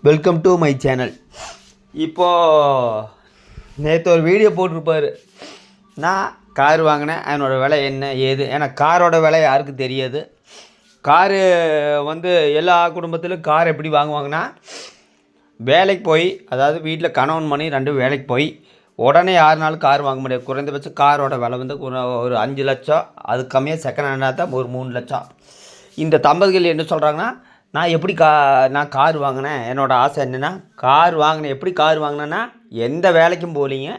Welcome to my channel. இப்போது நேற்று ஒரு வீடியோ போட்டிருப்பார். நான் கார் வாங்கினேன், அதனோட விலை என்ன ஏது. ஏன்னா காரோட விலை யாருக்கும் தெரியாது. காரு எல்லா குடும்பத்திலும் கார் எப்படி வாங்குவாங்கன்னா, வேலைக்கு போய், அதாவது வீட்டில் கணவன் மணி ரெண்டும் வேலைக்கு போய் உடனே யாருனாலும் கார் வாங்க முடியாது. குறைந்தபட்சம் காரோட விலை ஒரு 5 லட்சம், அது கம்மியாக செகண்ட் ஹேண்டாக தான் ஒரு 3 லட்சம். இந்த தம்பதிகள் என்ன சொல்கிறாங்கன்னா, நான் கார் வாங்கினேன், என்னோடய ஆசை என்னென்னா கார் வாங்கினேன். எப்படி கார் வாங்கினேன்னா, எந்த வேலைக்கும் போகலிங்க,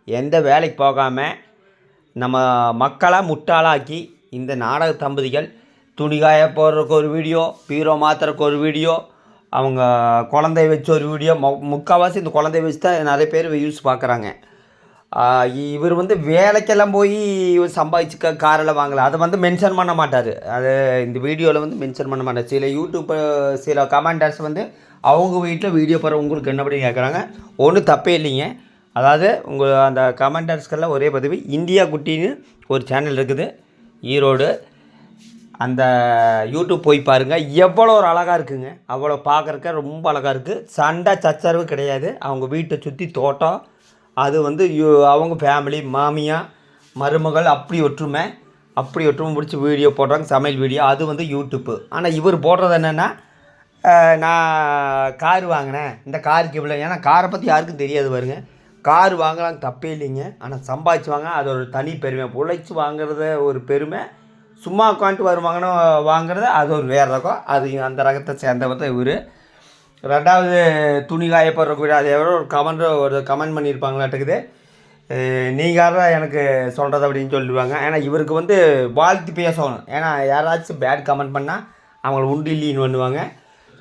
எந்த வேலைக்கு போகாமல் நம்ம மக்களாக முட்டாளாக்கி இந்த நாடக தம்பதிகள் துணிகாய போடுறதுக்கு ஒரு வீடியோ, பீரோ மாற்றுறதுக்கு ஒரு வீடியோ, அவங்க குழந்தைய வச்சு ஒரு வீடியோ, முக்கால்வாசி இந்த குழந்தைய வச்சு தான் நிறைய பேர் யூஸ் பார்க்குறாங்க. இவர் வேலைக்கெல்லாம் போய் சம்பாதிச்சு காரெல்லாம் வாங்கலை. அதை மென்ஷன் பண்ண மாட்டார். அது இந்த வீடியோவில் மென்ஷன் பண்ண மாட்டார். சில கமெண்டர்ஸ் அவங்க வீட்டில் வீடியோ போகிற உங்களுக்கு என்ன பண்ணி கேட்குறாங்க. ஒன்றும் தப்பே இல்லைங்க. அதாவது உங்கள் அந்த கமெண்டர்ஸ்கெல்லாம் ஒரே பதிவு. இந்தியா குட்டின்னு ஒரு சேனல் இருக்குது, ஈரோடு. அந்த யூடியூப் போய் பாருங்கள். எவ்வளோ ஒரு அழகாக இருக்குங்க. அவ்வளோ பார்க்குறக்க ரொம்ப அழகாக இருக்குது. சண்டை சச்சரவு கிடையாது. அவங்க வீட்டை சுற்றி தோட்டம், அது அவங்க ஃபேமிலி, மாமியார் மருமகள் அப்படி ஒற்றுமை பிடிச்சி வீடியோ போடுறாங்க, சமையல் வீடியோ. அது யூடியூப்பு. ஆனால் இவர் போடுறது என்னென்னா, நான் கார் வாங்கினேன், இந்த காருக்கு இவ்வளோ. ஏன்னா காரை பற்றி யாருக்கும் தெரியாது பாருங்க. கார் வாங்கலாம் தப்பே இல்லைங்க. ஆனால் சம்பாதிச்சு வாங்க, அது ஒரு தனி பெருமை. உழைச்சி வாங்குறத ஒரு பெருமை, சும்மா உட்காந்துட்டு வருவாங்கன்னு வாங்குறது அது ஒரு வேறு ரகம். அது அந்த ரகத்தை சேர்ந்தவர் தான் இவர். ரெண்டாவது, துணி காயப்படுறக்கூடிய அது எவ்வளோ ஒரு கமெண்ட் பண்ணியிருப்பாங்களாட்டுக்குது. நீங்கள் தான் எனக்கு சொல்கிறது அப்படின்னு சொல்லிடுவாங்க. ஏன்னா இவருக்கு வாழ்த்து பேசணும். ஏன்னா யாராச்சும் பேட் கமெண்ட் பண்ணால் அவங்கள உண்டு இல்லைன்னு பண்ணுவாங்க.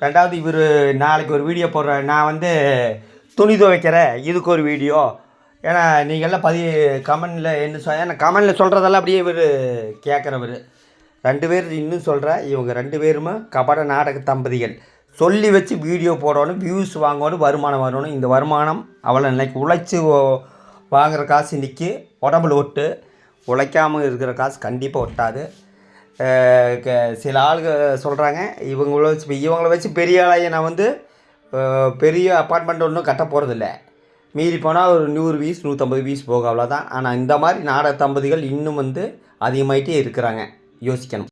ரெண்டாவது, இவர் நாளைக்கு ஒரு வீடியோ போடுறேன், நான் துணி துவைக்கிறேன், இதுக்கு ஒரு வீடியோ. ஏன்னா நீங்கள்லாம் கமெண்டில் என்ன ஏன்னா கமெண்டில் சொல்கிறதெல்லாம் அப்படியே இவர் கேட்குறவர். 2 பேர் இன்னும் சொல்கிறேன். இவங்க 2 பேருமே கபட நாடக தம்பதிகள். சொல்லி வச்சு வீடியோ போடணும், வியூஸ் வாங்கணும், வருமானம் வரணும். இந்த வருமானம் அவ்வளோ இன்னைக்கு உழைச்சி வாங்குகிற காசு இன்றைக்கி உடம்புல ஒட்டு, உழைக்காமல் இருக்கிற காசு கண்டிப்பாக ஒட்டாது. சில ஆளுங்க சொல்கிறாங்க, இவங்கள வச்சு பெரிய ஆளாகி நான் பெரிய அப்பார்ட்மெண்ட் ஒன்றும் கட்ட போகிறதில்ல, மீறி போனால் ஒரு 100 வீஸ் 150 வீஸ் போக, அவ்வளோதான். ஆனால் இந்த மாதிரி நாடக தம்பதிகள் இன்னும் அதிகமாகிட்டே இருக்கிறாங்க. யோசிக்கணும்.